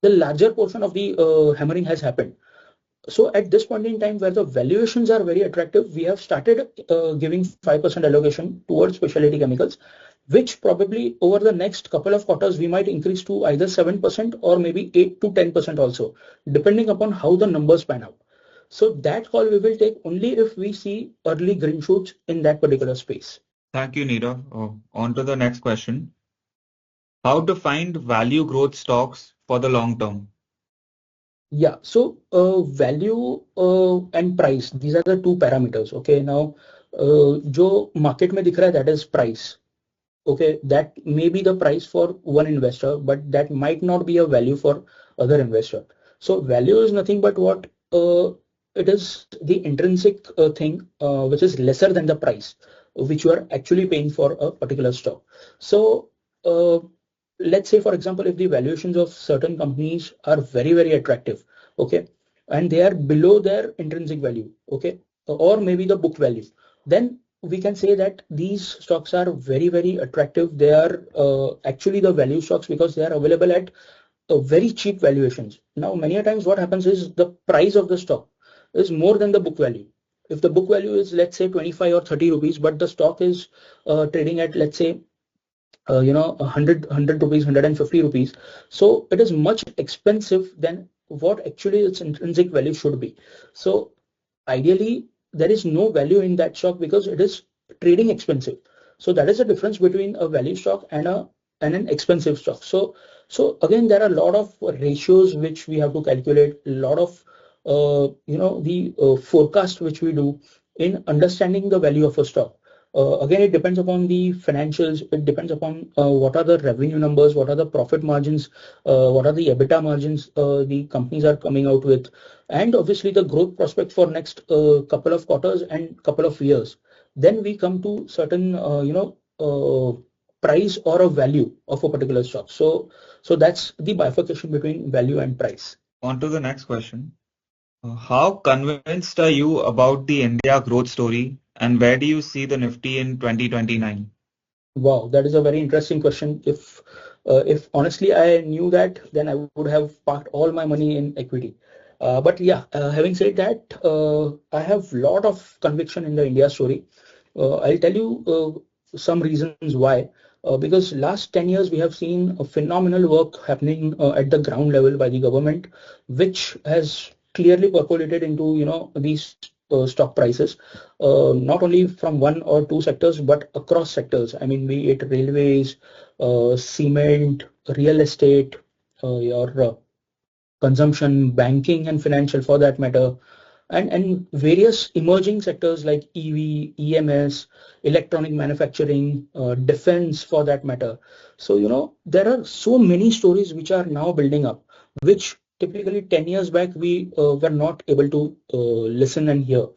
the larger portion of the hammering has happened. So at this point in time where the valuations are very attractive, we have started giving 5% allocation towards specialty chemicals, which probably over the next couple of quarters we might increase to either 7% or maybe 8 to 10% also, depending upon how the numbers pan out. So that call we will take only if we see early green shoots in that particular space. Thank you, Nirav. On to the next question. How to find value growth stocks for the long term? Yeah, so value and price, these are the two parameters. Okay, now जो market में दिख रहा है, that is price. Okay, that may be the price for one investor, but that might not be a value for other investor. So value is nothing but what it is the intrinsic thing which is lesser than the price which you are actually paying for a particular stock. So uh, let's say, for example, if the valuations of certain companies are very, very attractive, okay, and they are below their intrinsic value, okay, or maybe the book value, then we can say that these stocks are very, very attractive. They are actually the value stocks because they are available at very cheap valuations. Now, many a times what happens is the price of the stock is more than the book value. If the book value is, let's say, 25 or 30 rupees, but the stock is trading at, let's say, 100 rupees, 150 rupees. So it is much expensive than what actually its intrinsic value should be. So ideally, there is no value in that stock because it is trading expensive. So that is the difference between a value stock and an expensive stock. So again, there are a lot of ratios which we have to calculate, a lot of the forecast which we do in understanding the value of a stock. Again, it depends upon the financials. It depends upon what are the revenue numbers, what are the profit margins, what are the EBITDA margins the companies are coming out with, and obviously the growth prospect for next couple of quarters and couple of years. Then we come to certain, price or a value of a particular stock. So that's the bifurcation between value and price. On to the next question. How convinced are you about the India growth story and where do you see the Nifty in 2029? Wow, that is a very interesting question. If honestly I knew that, then I would have parked all my money in equity. But yeah, having said that, I have lot of conviction in the India story. I'll tell you some reasons why. Because last 10 years we have seen a phenomenal work happening at the ground level by the government, which has clearly percolated into these stock prices, not only from one or two sectors but across sectors. I mean, be it railways, cement, real estate, your consumption, banking and financial for that matter, and various emerging sectors like EV, EMS, electronic manufacturing, defense for that matter. So, there are so many stories which are now building up, which typically 10 years back we were not able to listen and hear.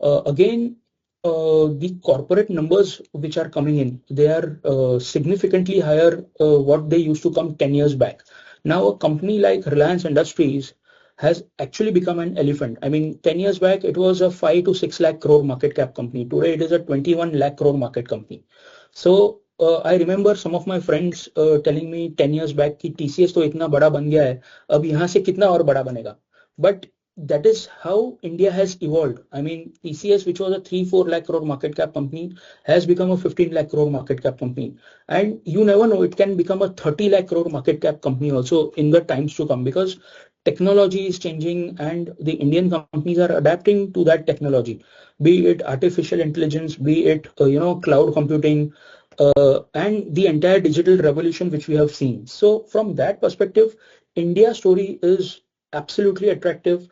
Again, the corporate numbers which are coming in, they are significantly higher what they used to come 10 years back. Now, a company like Reliance Industries has actually become an elephant. I mean, 10 years back, it was a 5 to 6 lakh crore market cap company. Today, it is a 21 lakh crore market company. So, I remember some of my friends telling me 10 years back कि TCS तो इतना बड़ा बन गया है, अब यहाँ से कितना और बड़ा बनेगा. But that is how India has evolved. I mean, TCS, which was a 3-4 lakh crore market cap company, has become a 15 lakh crore market cap company. And you never know, it can become a 30 lakh crore market cap company also in the times to come, because technology is changing and the Indian companies are adapting to that technology, be it artificial intelligence, be it cloud computing, and the entire digital revolution which we have seen. So from that perspective, India story is absolutely attractive.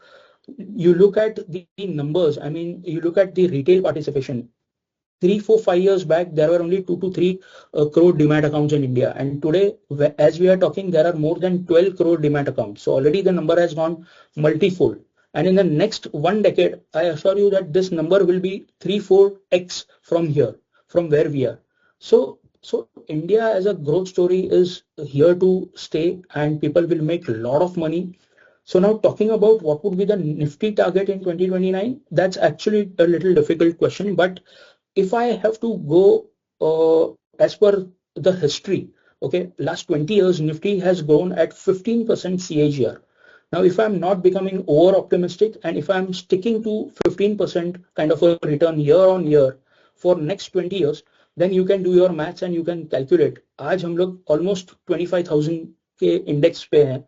You look at the numbers, I mean, you look at the retail participation. 3, 4, 5 years back, there were only 2 to 3 crore demat accounts in India, and today, as we are talking, there are more than 12 crore demat accounts. So already the number has gone multifold, and in the next 1 decade, I assure you that this number will be 3, 4x from here, from where we are. So India as a growth story is here to stay, and people will make a lot of money. So now talking about what would be the Nifty target in 2029, that's actually a little difficult question, but if I have to go as per the history, okay, last 20 years, Nifty has grown at 15% CAGR. Now, if I'm not becoming over optimistic and if I'm sticking to 15% kind of a return year on year for next 20 years, then you can do your maths and you can calculate. आज हम लोग almost 25,000 के index पे हैं,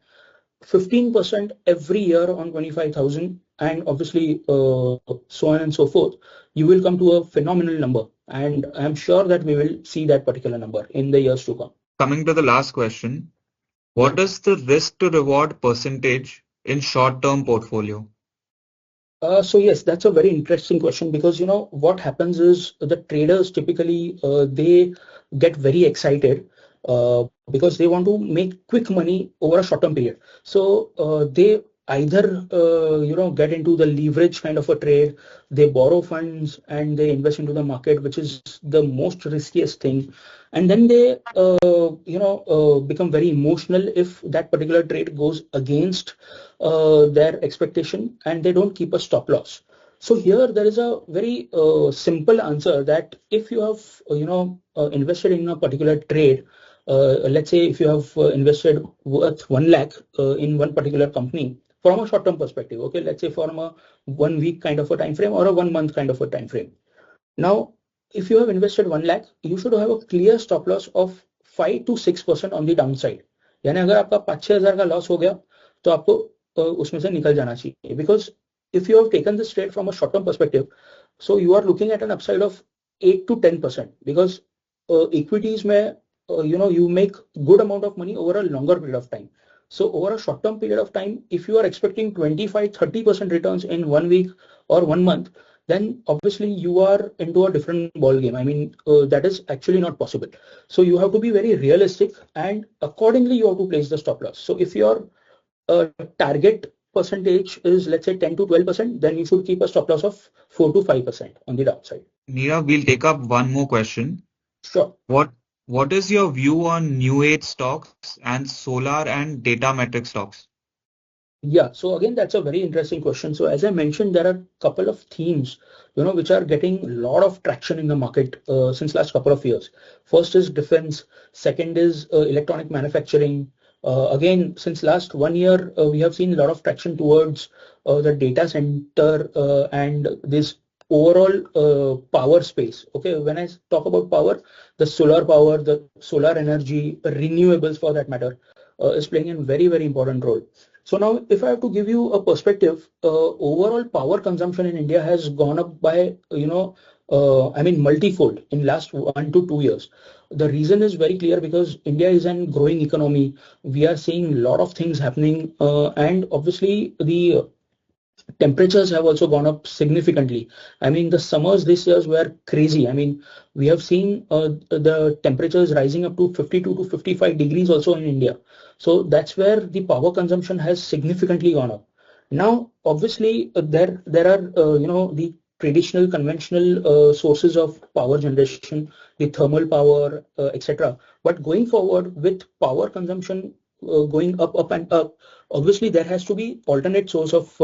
15% every year on 25,000, and obviously so on and so forth, you will come to a phenomenal number. And I'm sure that we will see that particular number in the years to come. Coming to the last question, Yeah. what is the risk to reward percentage in short-term portfolio? So yes, that's a very interesting question, because you know what happens is the traders typically they get very excited because they want to make quick money over a short-term period. So they either get into the leverage kind of a trade, they borrow funds and they invest into the market, which is the most riskiest thing, and then they become very emotional if that particular trade goes against their expectation, and they don't keep a stop loss. So here there is a very simple answer, that if you have invested in a particular trade, let's say if you have invested worth 1 lakh in one particular company from a short term perspective, okay, let's say from a 1 week kind of a time frame or a 1 month kind of a time frame. Now, if you have invested 1 lakh, you should have a clear stop loss of 5 to 6% on the downside. यानी अगर आपका 5-6 हज़ार का loss हो गया, तो आपको उसमें से निकल जाना चाहिए, because if you have taken this trade from a short term perspective, so you are looking at an upside of 8 to 10%, because equities में you make good amount of money over a longer period of time. So over a short term period of time, if you are expecting 25-30% returns in 1 week or 1 month, then obviously you are into a different ball game. I mean, that is actually not possible. So you have to be very realistic, and accordingly you have to place the stop loss. So if your target percentage is, let's say, 10 to 12%, then you should keep a stop loss of 4 to 5% on the downside. Nirav, we'll take up one more question. Sure. What is your view on new age stocks and solar and data metric stocks? Yeah, so again, that's a very interesting question. So as I mentioned, there are a couple of themes, which are getting a lot of traction in the market since last couple of years. First is defense. Second is electronic manufacturing. Again, since last 1 year, we have seen a lot of traction towards the data center and this overall power space. Okay, when I talk about power, the solar energy, renewables for that matter, is playing a very, very important role. So now, if I have to give you a perspective, overall power consumption in India has gone up by, I mean, multifold in last 1 to 2 years. The reason is very clear, because India is an growing economy. We are seeing a lot of things happening, and obviously the temperatures have also gone up significantly. I mean, the summers this year were crazy. I mean, we have seen the temperatures rising up to 52 to 55 degrees also in India. So that's where the power consumption has significantly gone up. Now, obviously, there are the traditional conventional sources of power generation, the thermal power, etc. But going forward, with power consumption going up and up, obviously there has to be alternate source of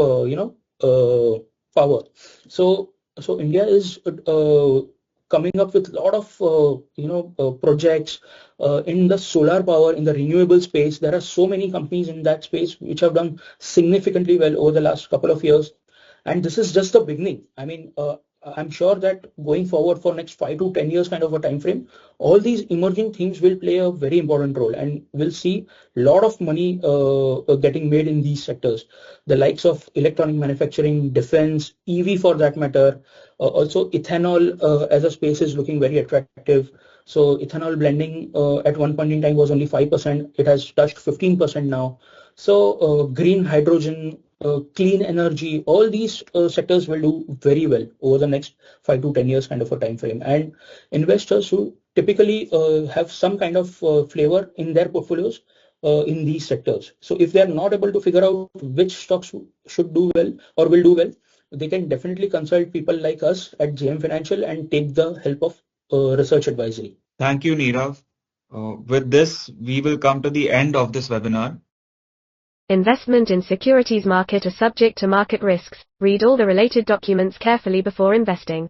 power. So India is coming up with a lot of projects in the solar power, in the renewable space. There are so many companies in that space which have done significantly well over the last couple of years, and this is just the beginning. I mean, I'm sure that going forward for next 5 to 10 years kind of a time frame, all these emerging themes will play a very important role, and we'll see a lot of money getting made in these sectors. The likes of electronic manufacturing, defense, EV for that matter, also ethanol as a space is looking very attractive. So ethanol blending at one point in time was only 5%. It has touched 15% now. So green hydrogen, clean energy, all these sectors will do very well over the next 5 to 10 years kind of a time frame. And investors who typically have some kind of flavor in their portfolios in these sectors. So if they are not able to figure out which stocks should do well or will do well, they can definitely consult people like us at JM Financial and take the help of research advisory. Thank you, Nirav. With this, we will come to the end of this webinar. Investment in securities market are subject to market risks. Read all the related documents carefully before investing.